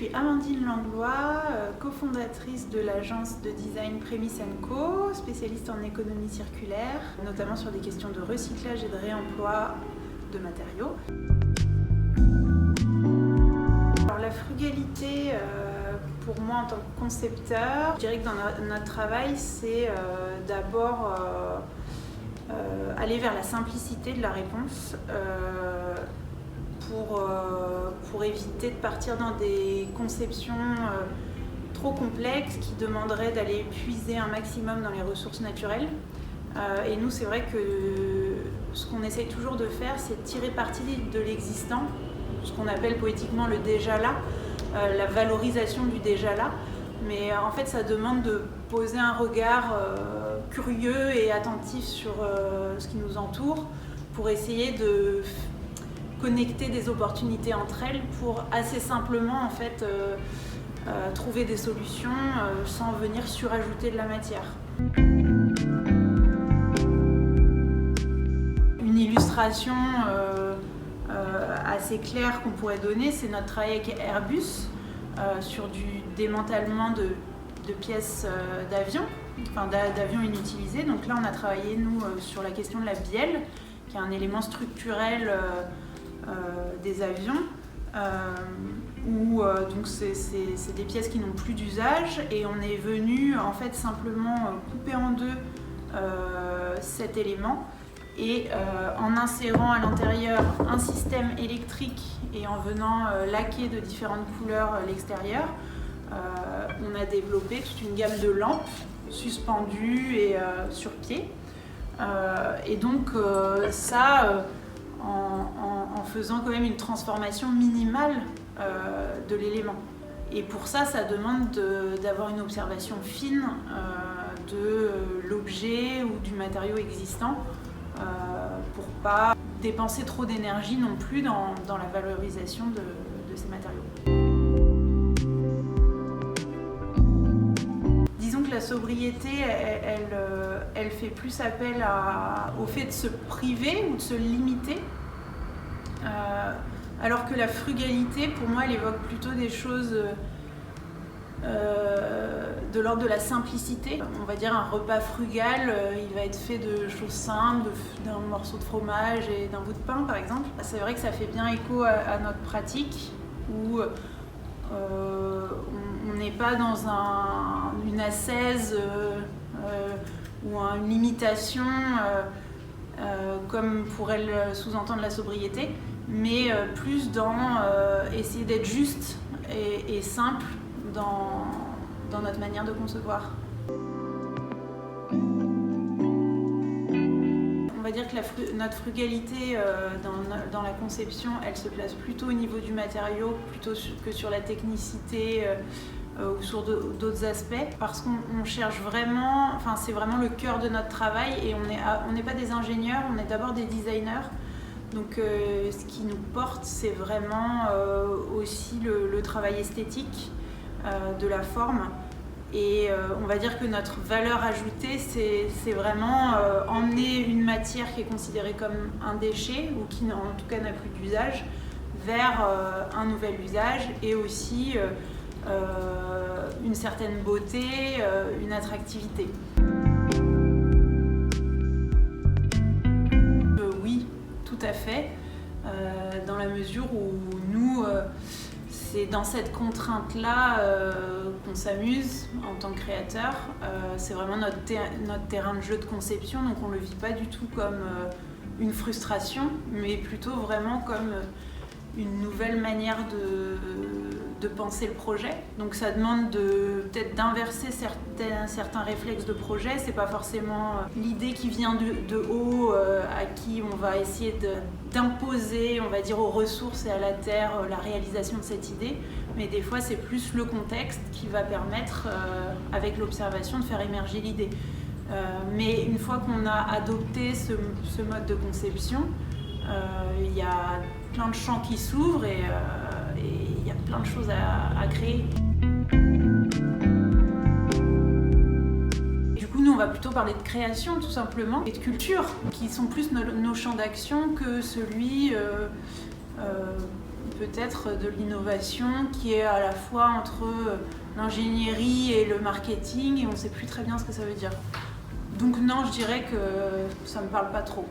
suis Amandine Langlois, cofondatrice de l'agence de design Premise & Co, spécialiste en économie circulaire, notamment sur des questions de recyclage et de réemploi de matériaux. Alors, la frugalité, pour moi en tant que concepteur, je dirais que dans notre travail, c'est d'abord aller vers la simplicité de la réponse. Pour éviter de partir dans des conceptions trop complexes qui demanderaient d'aller puiser un maximum dans les ressources naturelles. Et nous, c'est vrai que ce qu'on essaye toujours de faire, c'est de tirer parti de l'existant, ce qu'on appelle poétiquement le déjà là, la valorisation du déjà là. Mais en fait, ça demande de poser un regard curieux et attentif sur ce qui nous entoure pour essayer de connecter des opportunités entre elles pour assez simplement en fait trouver des solutions sans venir surajouter de la matière. Une illustration assez claire qu'on pourrait donner, c'est notre travail avec Airbus sur du démantèlement de pièces d'avions, d'avions inutilisés. Donc là, on a travaillé nous sur la question de la bielle, qui est un élément structurel des avions, où donc c'est des pièces qui n'ont plus d'usage, et on est venu en fait simplement couper en deux cet élément et en insérant à l'intérieur un système électrique et en venant laquer de différentes couleurs l'extérieur, on a développé toute une gamme de lampes suspendues et sur pied. Et donc ça, en faisant quand même une transformation minimale de l'élément. Et pour ça, ça demande d'avoir une observation fine de l'objet ou du matériau existant pour pas dépenser trop d'énergie non plus dans la valorisation de ces matériaux. Disons que la sobriété, elle fait plus appel au fait de se priver ou de se limiter, alors que la frugalité, pour moi, elle évoque plutôt des choses de l'ordre de la simplicité. On va dire un repas frugal, il va être fait de choses simples, d'un morceau de fromage et d'un bout de pain, par exemple. C'est vrai que ça fait bien écho à notre pratique, où on n'est pas dans une ascèse ou une limitation comme pourrait le sous-entendre la sobriété, mais plus dans essayer d'être juste et simple dans notre manière de concevoir. On va dire que notre frugalité dans la conception, elle se place plutôt au niveau du matériau, plutôt que sur la technicité ou sur d'autres aspects, parce qu'on cherche vraiment, enfin c'est vraiment le cœur de notre travail, et on n'est pas des ingénieurs, on est d'abord des designers. Donc ce qui nous porte, c'est vraiment aussi le travail esthétique de la forme. Et on va dire que notre valeur ajoutée, c'est vraiment emmener une matière qui est considérée comme un déchet, ou qui en tout cas n'a plus d'usage, vers un nouvel usage, et aussi une certaine beauté, une attractivité. Oui, tout à fait, dans la mesure où nous, c'est dans cette contrainte-là qu'on s'amuse en tant que créateur. C'est vraiment notre terrain de jeu de conception, donc on ne le vit pas du tout comme une frustration, mais plutôt vraiment comme une nouvelle manière de penser le projet. Donc ça demande peut-être d'inverser certains réflexes de projet. C'est pas forcément l'idée qui vient de haut à qui on va essayer d'imposer, on va dire, aux ressources et à la terre la réalisation de cette idée, mais des fois c'est plus le contexte qui va permettre avec l'observation de faire émerger l'idée. Mais une fois qu'on a adopté ce mode de conception, il y a plein de champs qui s'ouvrent et il y a plein de choses à créer. Du coup, nous, on va plutôt parler de création, tout simplement, et de culture, qui sont plus nos champs d'action que celui peut-être de l'innovation qui est à la fois entre l'ingénierie et le marketing et on ne sait plus très bien ce que ça veut dire. Donc non, je dirais que ça ne me parle pas trop.